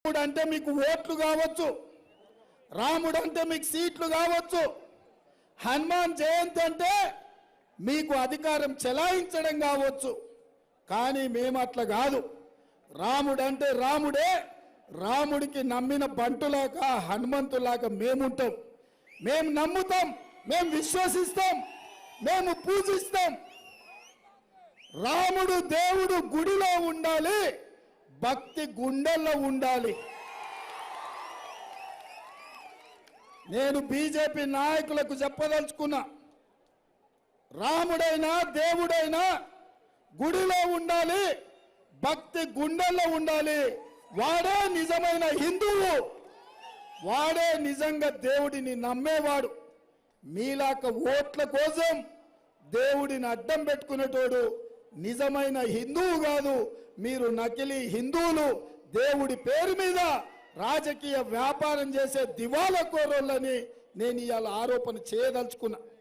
రాముడు అంటే మీకు ఓట్లు కావచ్చు, రాముడు అంటే మీకు సీట్లు కావచ్చు, హనుమాన్ జయంతి అంటే మీకు అధికారం చెలాయించడం కావచ్చు. కానీ మేము అట్లా కాదు. రాముడు అంటే రాముడే. రాముడికి నమ్మిన బంటులాగా హనుమంతులాగా మేముంటాం. మేము నమ్ముతాం, మేము విశ్వసిస్తాం, మేము పూజిస్తాం. రాముడు దేవుడు గుడిలో ఉండాలి, భక్తి గుండెల్లో ఉండాలి. నేను బీజేపీ నాయకులకు చెప్పదలుచుకున్నా, రాముడైనా దేవుడైనా గుడిలో ఉండాలి, భక్తి గుండెల్లో ఉండాలి. వాడే నిజమైన హిందువు, వాడే నిజంగా దేవుడిని నమ్మేవాడు. మీలాక ఓట్ల కోసం దేవుడిని అడ్డం పెట్టుకునేటోడు నిజమైన హిందువు కాదు. మీరు నకిలీ హిందువులు. దేవుడి పేరు మీద రాజకీయ వ్యాపారం చేసే దివాలా కోరోళ్ళని నేను ఇవాళ ఆరోపణ చేయదలుచుకున్నా.